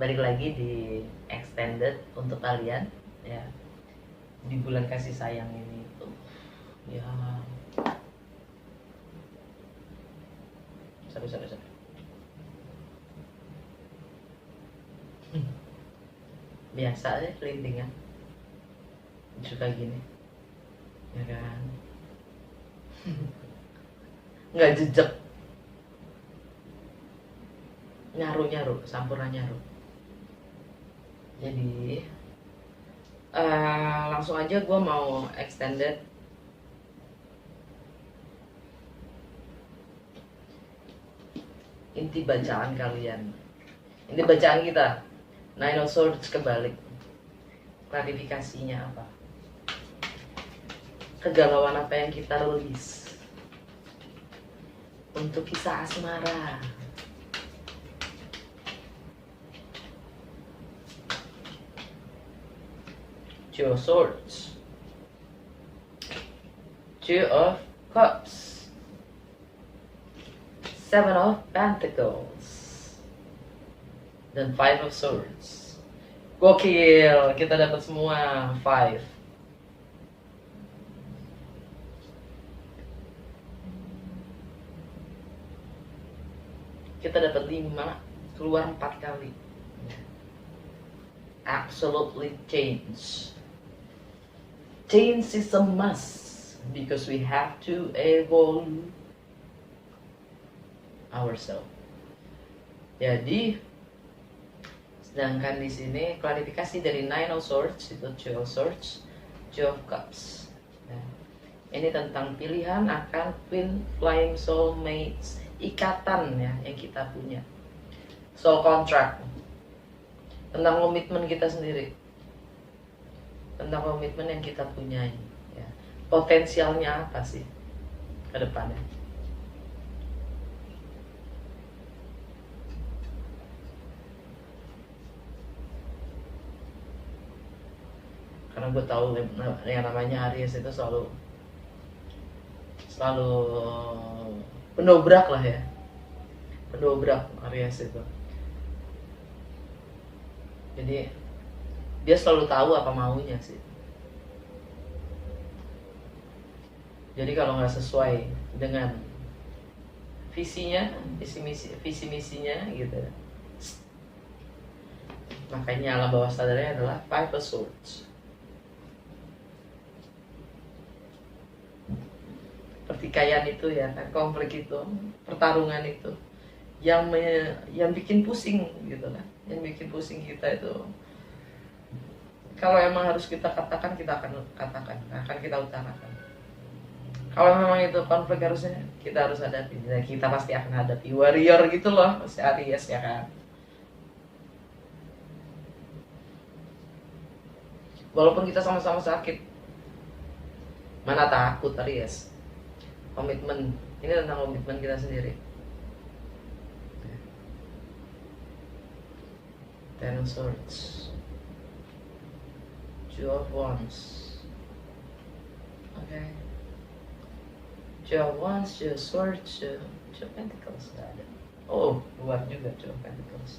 balik lagi di extended untuk kalian ya, di bulan kasih sayang ini tuh ya. Sorry. Biasa aja kelintingan suka gini ya kan. Nggak jejak, nyaru sampurna nyaru. Jadi langsung aja gue mau extended inti bacaan kalian, inti bacaan kita Nine of Swords kebalik. Klarifikasinya apa, kegalauan apa yang kita rilis untuk kisah asmara. Two of Swords, Two of Cups, Seven of Pentacles, dan Five of Swords. Gokil, kita dapat semua five. Kita dapat 5, keluar 4 kali. Absolutely change. Change is a must because we have to evolve ourselves. Jadi, sedangkan di sini klarifikasi dari Nine of Swords itu Two of Swords, Two of Cups. Nah, ini tentang pilihan akan twin flying soulmates, ikatan ya yang kita punya, soul contract, tentang komitmen kita sendiri, tentang komitmen yang kita punya ya. Potensialnya apa sih ke depannya? Karena gue tahu yang namanya Aries itu selalu pendobrak lah ya, pendobrak Aries itu. Jadi dia selalu tahu apa maunya sih. Jadi kalau nggak sesuai dengan visinya, visi misinya gitu, makanya alam bawah sadarnya adalah Five of Swords. Pertikaian itu ya kan, konflik itu, pertarungan itu yang bikin pusing gitu kan, yang bikin pusing kita itu. Kalau emang harus kita katakan, kita akan katakan, akan kita utarakan. Kalau memang itu konflik harusnya kita harus hadapi, ya kita pasti akan hadapi. Warrior gitu loh, si Aries ya kan. Walaupun kita sama-sama sakit, mana takut Aries. Komitmen, ini tentang komitmen kita sendiri. Ten of Swords, Two of Wands. Okay. Two of Wands, Two of Swords, Two of Pentacles nggak ada. Oh, keluar juga Two of Pentacles.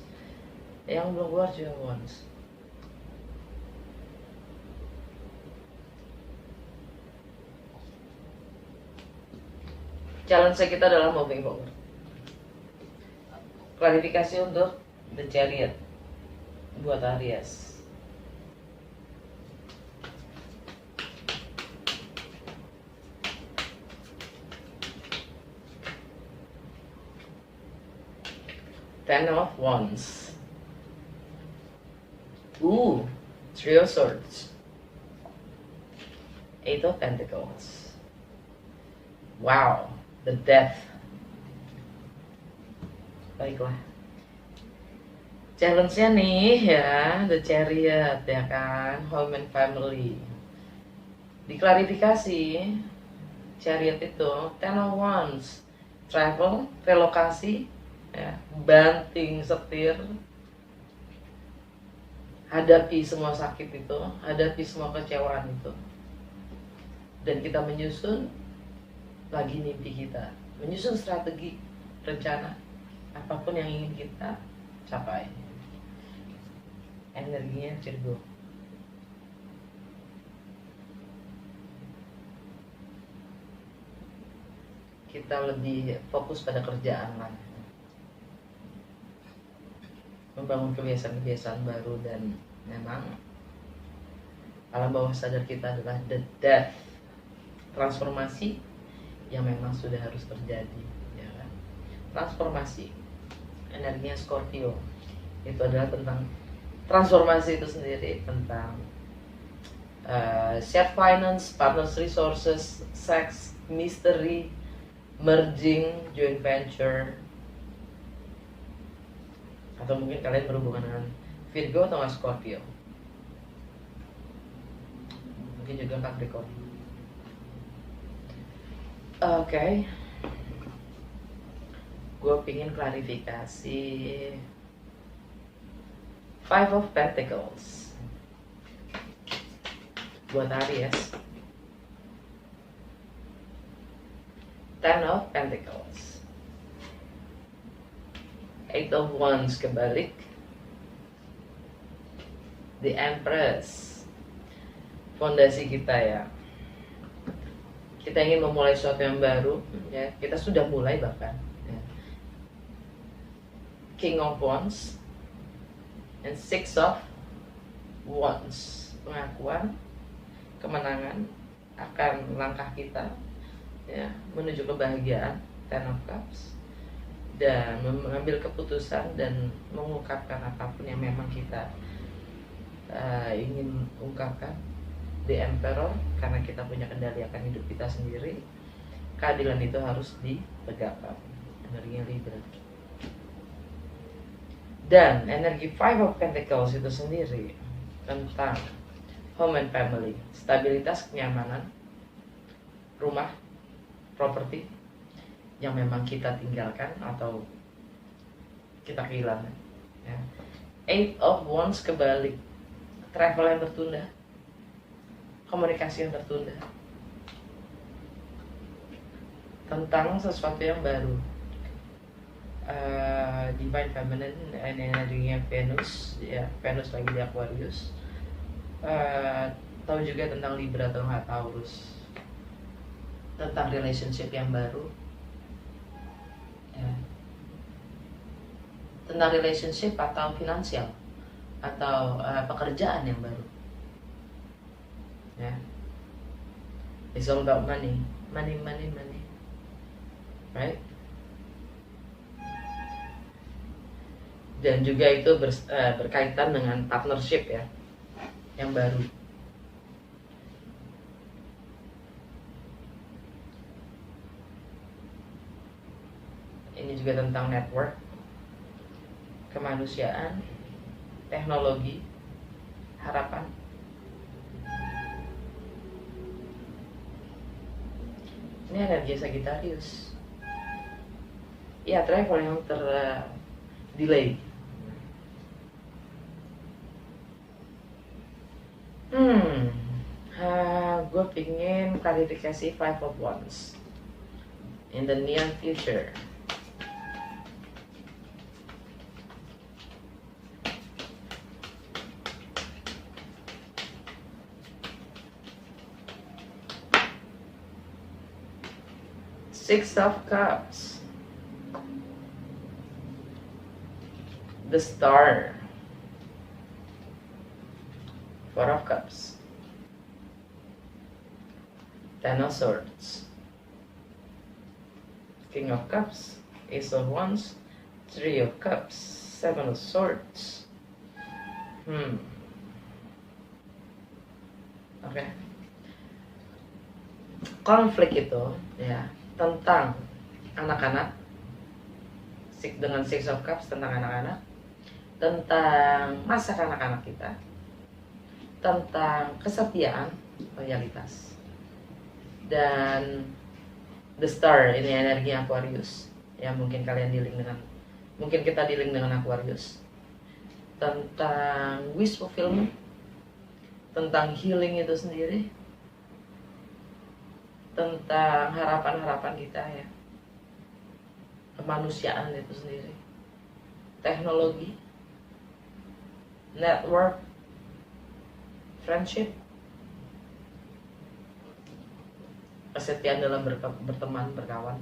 Yang belum keluar Two of Wands. Challenge kita adalah moving forward. Klarifikasi untuk The Chariot buat Aries. Ten of Wands. Three of Swords. Eight of Pentacles. Wow, the Death. Baiklah. Challenge-nya nih ya, The Chariot ya kan, home and family. Diklarifikasi, Chariot itu Ten of Wands, travel, relokasi, ya, banting setir, hadapi semua sakit itu, hadapi semua kecewaan itu, dan kita menyusun lagi mimpi kita, menyusun strategi, rencana apapun yang ingin kita capai. energinya Virgo. Kita lebih fokus pada kerjaan lah, membangun kebiasaan-kebiasaan baru, dan memang alam bawah sadar kita adalah the death, transformasi yang memang sudah harus terjadi, ya kan? Transformasi energinya Scorpio itu adalah tentang transformasi itu sendiri, tentang shared finance, partners resources, sex, mystery, merging, joint venture, atau mungkin kalian berhubungan dengan Virgo atau Scorpio, mungkin juga Capricorn. Oke. Gue pingin klarifikasi Five of Pentacles buat Aries, Ten of Pentacles, Eight of Wands kebalik, The Empress. Fondasi kita ya, kita ingin memulai sesuatu yang baru, ya kita sudah mulai bahkan, ya. King of Wands and Six of Wands, pengakuan, kemenangan akan langkah kita, ya, menuju kebahagiaan. Ten of Cups, dan mengambil keputusan dan mengungkapkan apapun yang memang kita ingin ungkapkan. The Emperor, karena kita punya kendali akan hidup kita sendiri. Keadilan itu harus ditegakkan. Energinya Libra. Dan energi Five of Pentacles itu sendiri tentang home and family, stabilitas, kenyamanan, rumah, properti yang memang kita tinggalkan atau kita kehilangan, ya. Eight of Wands kebalik, travel yang tertunda, komunikasi yang tertunda, tentang sesuatu yang baru. Divine Feminine, energinya Venus, ya, Venus lagi di Aquarius. Tahu juga tentang Libra atau nggak, Taurus, tentang relationship yang baru, ya. Tentang relationship atau finansial atau pekerjaan yang baru, ya. It's all about money, right? Dan juga itu berkaitan dengan partnership, ya, yang baru. Ini juga tentang network, kemanusiaan, teknologi, harapan. Ini energi Sagittarius. Ya, travel yang delay. Gue pingin klarifikasi Five of Wands in the near future. Six of Cups, the Star, Four of Cups, Ten of Swords, King of Cups, Ace of Wands, Three of Cups, Seven of Swords. Oke. Konflik itu, ya, tentang anak-anak, dengan Six of Cups tentang anak-anak, tentang masa kanak-kanak kita, tentang kesetiaan, loyalitas. Dan The Star, ini energi Aquarius, ya, mungkin kalian mungkin kita dealing dengan Aquarius, tentang wish fulfillment, tentang healing itu sendiri, tentang harapan-harapan kita, ya, kemanusiaan itu sendiri, teknologi, network, friendship, kesetiaan dalam berteman, berkawan,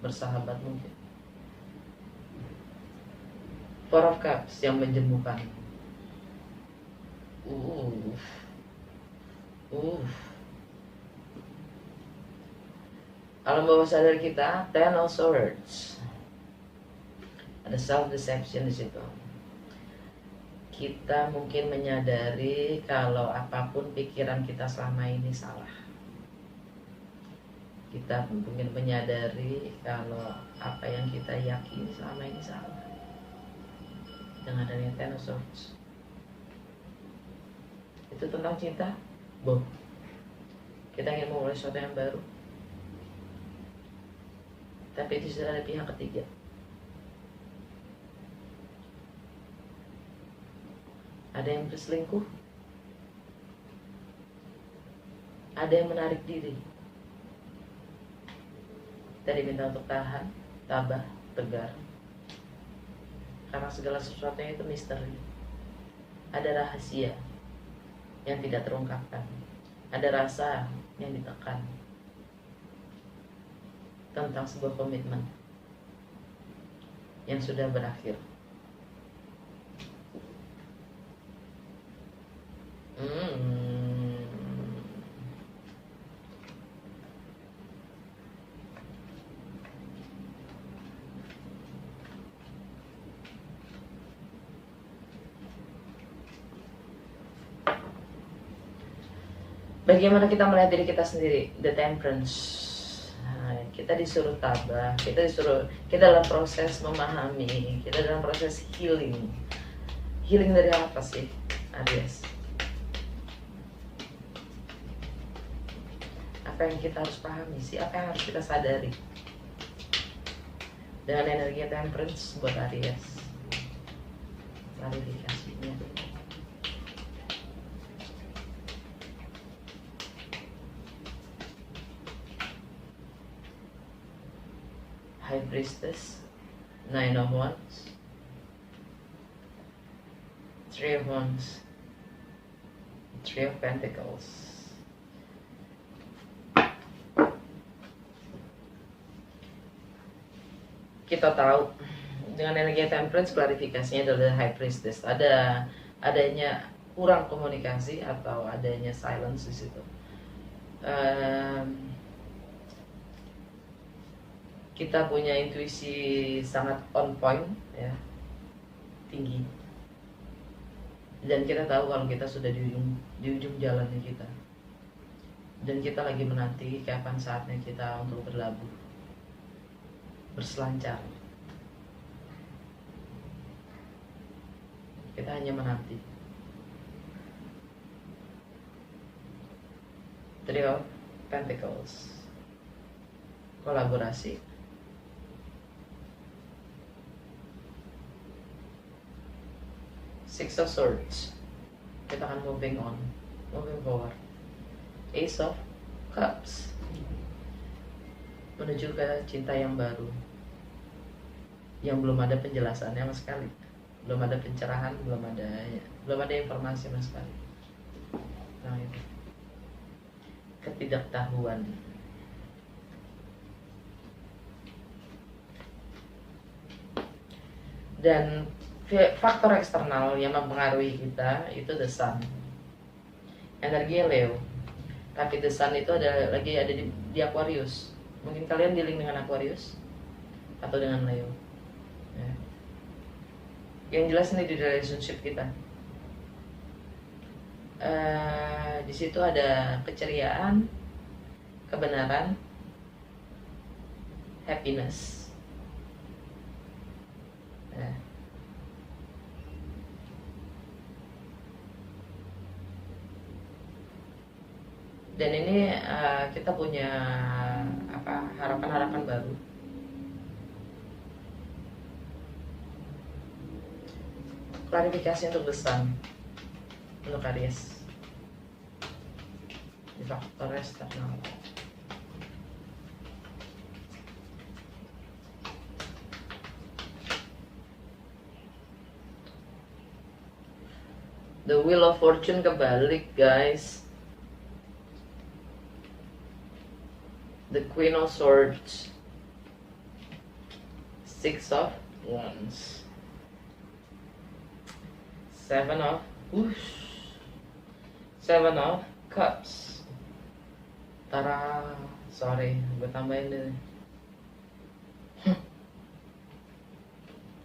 bersahabat mungkin. Four of Cups yang menjemukan. Alam bawah sadar kita, Ten of Swords. Ada self deception di situ. Kita mungkin menyadari kalau apapun pikiran kita selama ini salah. Kita mungkin menyadari kalau apa yang kita yakini selama ini salah. Dengan adanya Ten of Swords, itu tentang cinta. Kita ingin memulai sesuatu yang baru, tapi itu sudah ada pihak ketiga. Ada yang berselingkuh, ada yang menarik diri. Kita diminta untuk tahan, tabah, tegar, karena segala sesuatunya itu misteri. Ada rahasia yang tidak terungkapkan, ada rasa yang ditekan tentang sebuah komitmen yang sudah berakhir. Bagaimana kita melihat diri kita sendiri? The Temperance. Kita disuruh tabah, kita dalam proses memahami, kita dalam proses healing. Healing dari apa sih, Aries? Apa yang kita harus pahami sih? Apa yang harus kita sadari dengan energi Temperance buat Aries? Klarifikasinya. High Priestess, Nine of Wands, Three of Wands, Three of Pentacles. Kita tahu dengan energi Temperance, klarifikasinya adalah High Priestess. Adanya kurang komunikasi atau adanya silence di situ. Kita punya intuisi sangat on point, ya, tinggi, dan kita tahu kalau kita sudah di ujung jalannya kita, dan kita lagi menanti kapan saatnya kita untuk berlabuh, berselancar. Kita hanya menanti. Three of Pentacles, kolaborasi. Six of Swords, kita akan moving on, moving forward. Ace of Cups, menuju ke cinta yang baru, yang belum ada penjelasannya sama sekali, belum ada pencerahan, belum ada informasi sama sekali. Nah, itu ketidaktahuan. Dan faktor eksternal yang mempengaruhi kita itu The Sun, energi Leo, tapi The Sun itu ada di Aquarius. Mungkin kalian dealing dengan Aquarius atau dengan Leo, ya. Yang jelas ini di relationship kita, di situ ada keceriaan, kebenaran, happiness, ya. Dan ini kita punya harapan-harapan baru. Klarifikasi untuk The Sun, untuk Aries, di faktor eksternal. The Wheel of Fortune kebalik, guys. The Queen of Swords, Six of Wands, Seven of Cups. Tara, sorry, gue tambahin deh.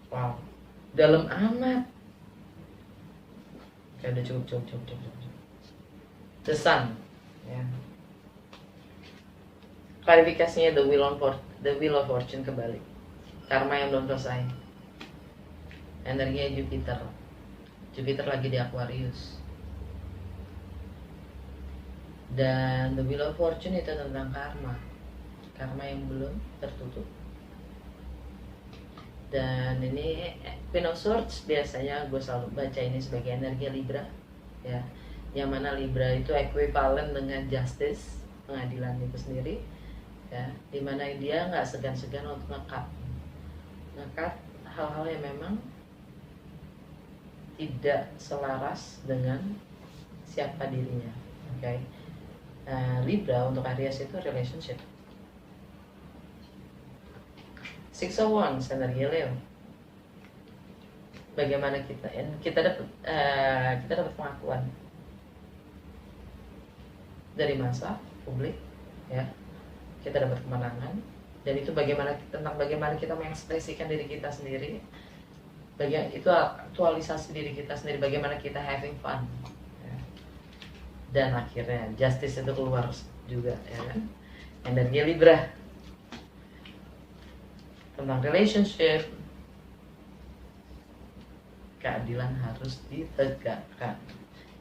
Wow, dalam amat. Oke, udah cukup. The Sun, ya. Klarifikasinya the Wheel of Fortune kebalik. Karma yang belum selesai. Energinya Jupiter lagi di Aquarius. Dan the Wheel of Fortune itu tentang karma yang belum tertutup. Dan ini Queen of Swords, biasanya gue selalu baca ini sebagai energi Libra, ya, yang mana Libra itu ekuivalen dengan justice, pengadilan itu sendiri, ya, dimana dia nggak segan-segan untuk ngekat hal-hal yang memang tidak selaras dengan siapa dirinya. Oke. Libra untuk Aries itu relationship. Six of Wands energi Leo. Bagaimana kita dapat pengakuan dari masa publik, ya. Kita dapat kemenangan, dan itu tentang bagaimana kita mengekspresikan diri kita sendiri. Itu aktualisasi diri kita sendiri, bagaimana kita having fun, ya. Dan akhirnya justice itu keluar juga, ya kan? Energi Libra tentang relationship, keadilan harus ditegakkan,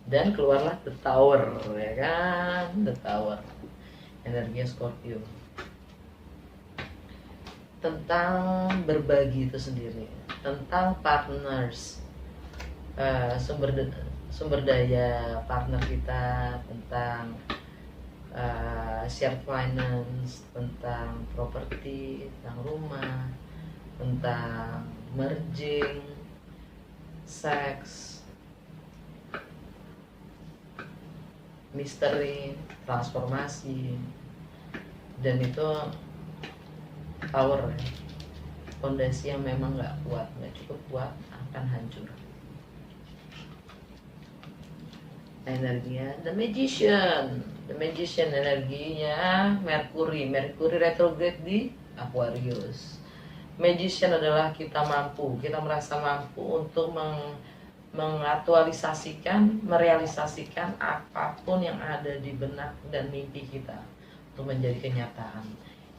dan keluarlah the Tower, ya kan? The Tower, energi Scorpio, tentang berbagi itu sendiri, tentang partners, sumber daya partner kita, tentang shared finance, tentang properti, tentang rumah, tentang merging, seks, misteri, transformasi. Dan itu Tower, ya, fondasi yang memang nggak cukup kuat, akan hancur. Energinya The Magician energinya Mercury retrograde di Aquarius. Magician adalah kita merasa mampu untuk mengaktualisasikan, merealisasikan apapun yang ada di benak dan mimpi kita untuk menjadi kenyataan.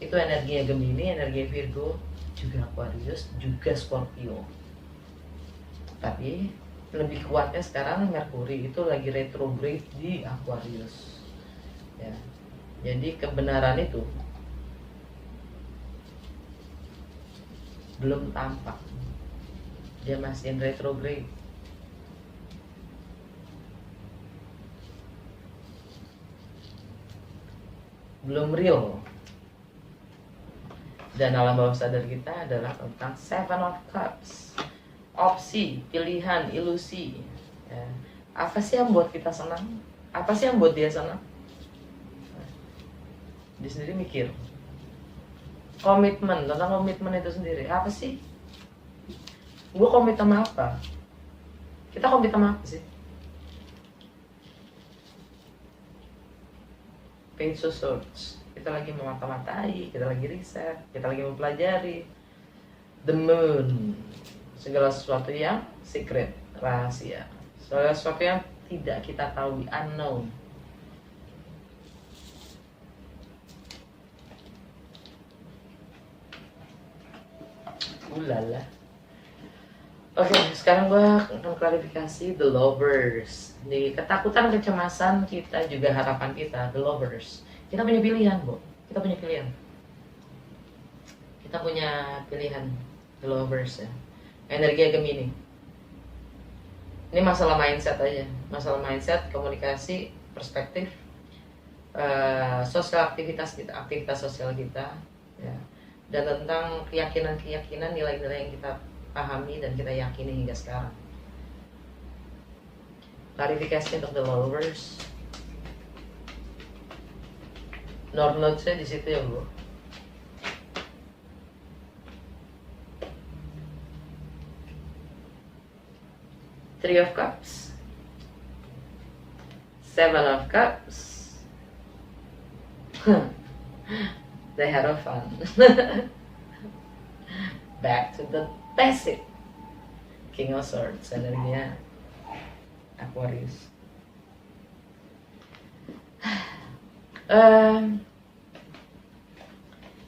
Itu energinya Gemini, energi Virgo, juga Aquarius, juga Scorpio. Tapi lebih kuatnya sekarang Mercury itu lagi retrograde di Aquarius, ya. Jadi kebenaran itu belum tampak, dia masih retrograde. Belum real. Dan alam bawah sadar kita adalah tentang Seven of Cups, opsi, pilihan, ilusi, ya. Apa sih yang buat kita senang? Apa sih yang buat dia senang? Dia sendiri mikir. Tentang komitmen itu sendiri. Apa sih? Gue komit sama apa? Kita komit sama apa sih? Page of Swords, kita lagi memata-matai, kita lagi riset, kita lagi mempelajari. The Moon, segala sesuatu yang secret, rahasia, segala sesuatu yang tidak kita tahu, unknown. Ulala. Oke, sekarang gue akan klarifikasi The Lovers. Di ketakutan, kecemasan kita, juga harapan kita, The Lovers. Kita punya pilihan, Bu. Kita punya pilihan, The Lovers, ya. Energi Gemini. Ini masalah mindset aja. Masalah mindset, komunikasi, perspektif, sosial aktivitas sosial kita, ya. Dan tentang keyakinan, nilai-nilai yang kita pahami dan kita yakini hingga sekarang. Klarifikasi untuk the lovers. North Node-nya di situ ya Bu. Three of Cups, Seven of Cups, the Hierophant. Back to the basic. King of Swords, energinya Aquarius.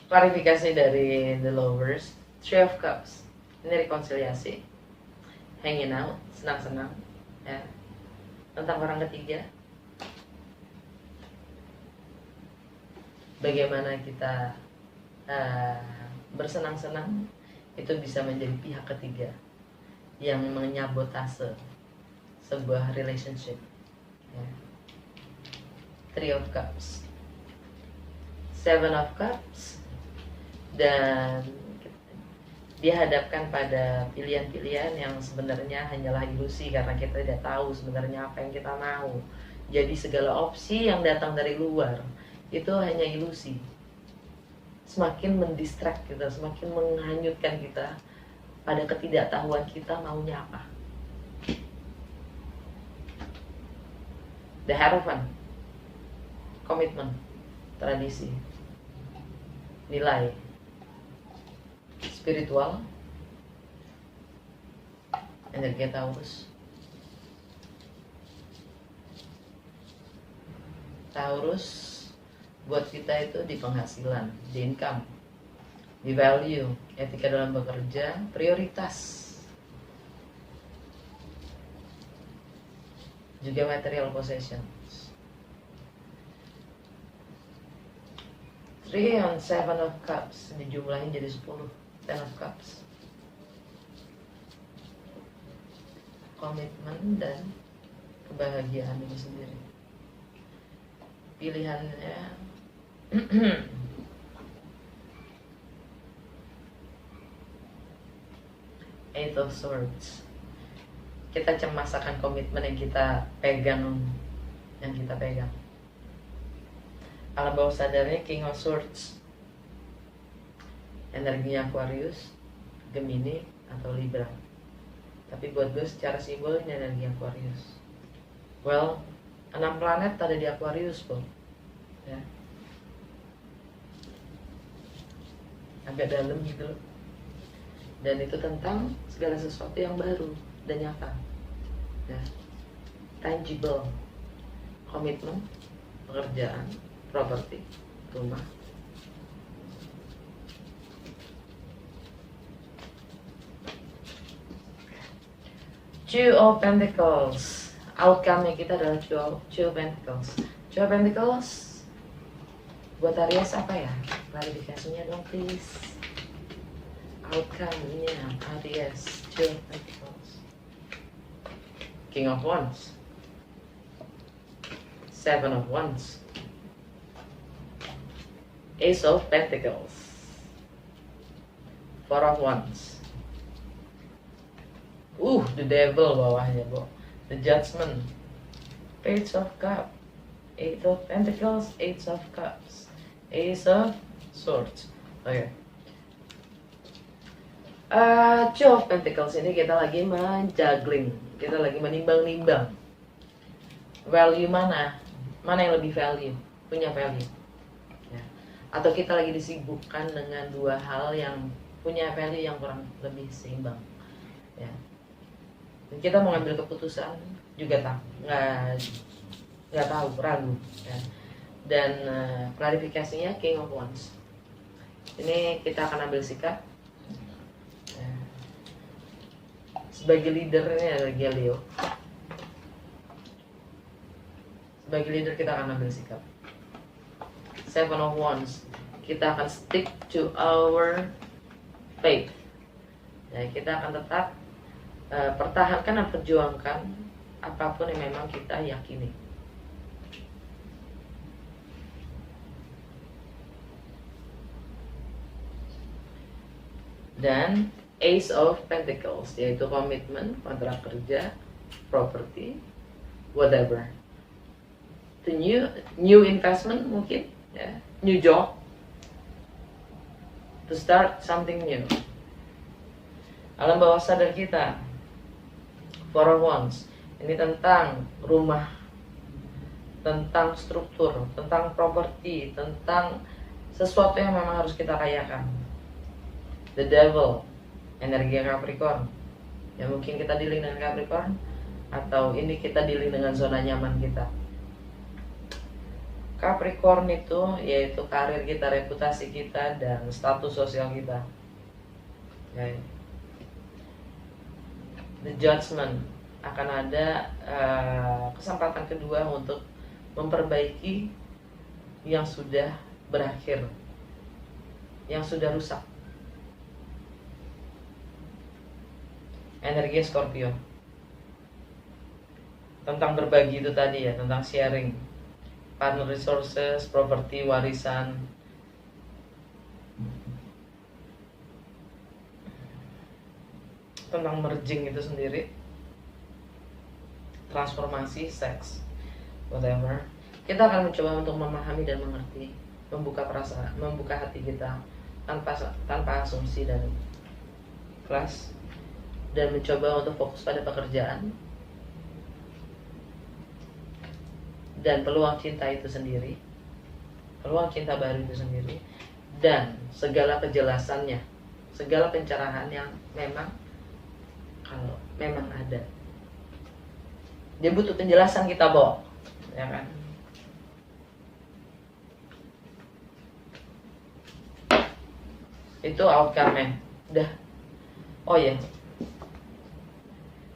Klarifikasi dari the lovers. Three of Cups, ini rekonsiliasi, hanging out, senang-senang ya, tentang orang ketiga. Bagaimana kita bersenang-senang itu bisa menjadi pihak ketiga yang menyabotase sebuah relationship ya. Three of Cups, Seven of Cups, dan dihadapkan pada pilihan-pilihan yang sebenarnya hanyalah ilusi karena kita tidak tahu sebenarnya apa yang kita mau. Jadi segala opsi yang datang dari luar itu hanya ilusi, semakin mendistract kita, semakin menghanyutkan kita pada ketidaktahuan kita maunya apa. The Hierophant, komitmen, tradisi, nilai, spiritual, energi Taurus. Taurus buat kita itu di penghasilan, di income, di value, etika dalam bekerja, prioritas, juga material possessions. 3 on 7 of Cups dijumlahin jadi 10, 10 of Cups. Komitmen dan kebahagiaan itu sendiri. Pilihannya Eight of Swords. Kita cemas akan komitmen yang kita pegang, Alam bawah sadarnya King of Swords, energinya Aquarius, Gemini atau Libra. Tapi buat gue secara simbol ini energi Aquarius. Well, 6 planet ada di Aquarius pun ya. Agak dalam gitu loh. Dan itu tentang segala sesuatu yang baru dan nyata ya. Tangible, komitmen, pekerjaan, properti, rumah. Two of Pentacles, outcome-nya kita adalah Two of Pentacles. Two of Pentacles buat Aries apa ya? Klarifikasinya dong please. Outcome-nya Aries, Two of Pentacles, King of Wands, Seven of Wands, Ace of Pentacles, Four of Wands. The Devil bawahnya, Bo. The Judgment, Page of Cups, Eight of Pentacles, Eight of Cups, Ace of Swords. Oke. Two of Pentacles ini kita lagi menjuggling, kita lagi menimbang-nimbang. Value mana yang lebih value, punya value. Ya. Atau kita lagi disibukkan dengan dua hal yang punya value yang kurang lebih seimbang. Ya. Dan kita mau ngambil keputusan juga nggak tahu, ragu. Ya. Dan klarifikasinya King of Wands. Ini kita akan ambil sikap. Ya. Sebagai leadernya energi Leo. Sebagai leader kita akan ambil sikap. Seven of Wands, kita akan stick to our faith. Ya, kita akan tetap pertahankan dan perjuangkan apapun yang memang kita yakini. Dan Ace of Pentacles, yaitu komitmen, kontrak kerja, properti, whatever. The new investment mungkin, ya, new job, to start something new. Alam bawah sadar kita, Four of Wands, ini tentang rumah, tentang struktur, tentang properti, tentang sesuatu yang memang harus kita rayakan. The Devil, energi Capricorn, ya mungkin kita dealing dengan Capricorn, atau ini kita dealing dengan zona nyaman kita. Capricorn itu yaitu karir kita, reputasi kita, dan status sosial kita. Okay. The Judgment, akan ada kesempatan kedua untuk memperbaiki yang sudah berakhir, yang sudah rusak. Energi Scorpio, tentang berbagi itu tadi ya, tentang sharing, partner resources, properti, warisan. Tentang merging itu sendiri, transformasi, seks, whatever. Kita akan mencoba untuk memahami dan mengerti, membuka perasaan, membuka hati kita tanpa asumsi dan ikhlas, dan mencoba untuk fokus pada pekerjaan dan peluang cinta itu sendiri, peluang cinta baru itu sendiri, dan segala kejelasannya, segala pencerahan yang memang, kalau memang ada, dia butuh penjelasan, kita bawa, ya kan? Itu outcome-nya. Udah. Oh ya,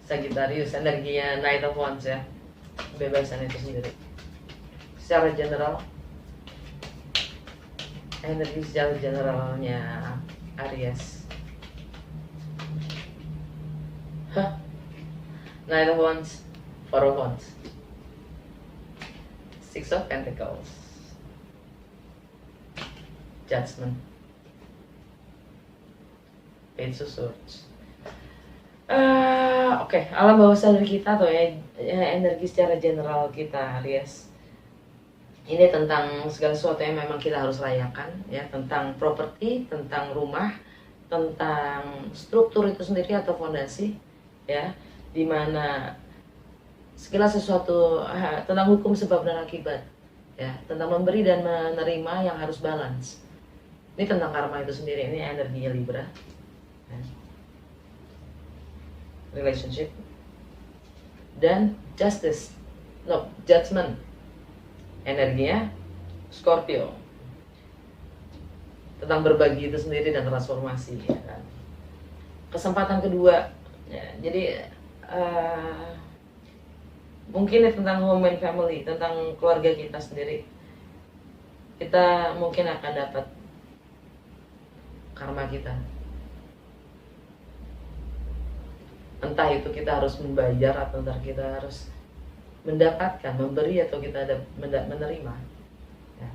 Sagittarius, energinya Knight of Wands ya, kebebasan itu sendiri. Secara general, energi secara generalnya Aries. Knight of Wands, Four of Wands, Six of Pentacles, Judgment, Page of Swords. Oke, alam bawah sadar kita tuh ya, energi secara general kita Aries. Ini tentang segala sesuatu yang memang kita harus rayakan ya, tentang properti, tentang rumah, tentang struktur itu sendiri atau fondasi ya, dimana segala sesuatu tentang hukum sebab dan akibat ya, tentang memberi dan menerima yang harus balance. Ini tentang karma itu sendiri, ini energinya Libra ya. Relationship dan justice, judgment, energinya Scorpio, tentang berbagi itu sendiri dan transformasi ya kan? Kesempatan kedua ya, jadi mungkin tentang home and family, tentang keluarga kita sendiri. Kita mungkin akan dapat karma kita, entah itu kita harus membayar atau entah kita harus mendapatkan, memberi atau kita menerima ya.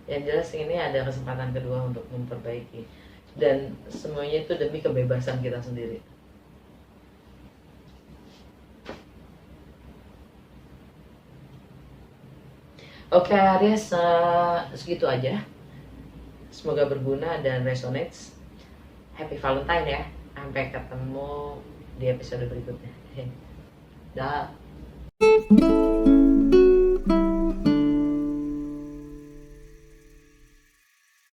Yang jelas ini ada kesempatan kedua untuk memperbaiki, dan semuanya itu demi kebebasan kita sendiri. Oke Aries, segitu aja. Semoga berguna dan resonates. Happy Valentine ya. Sampai ketemu di episode berikutnya. Dah.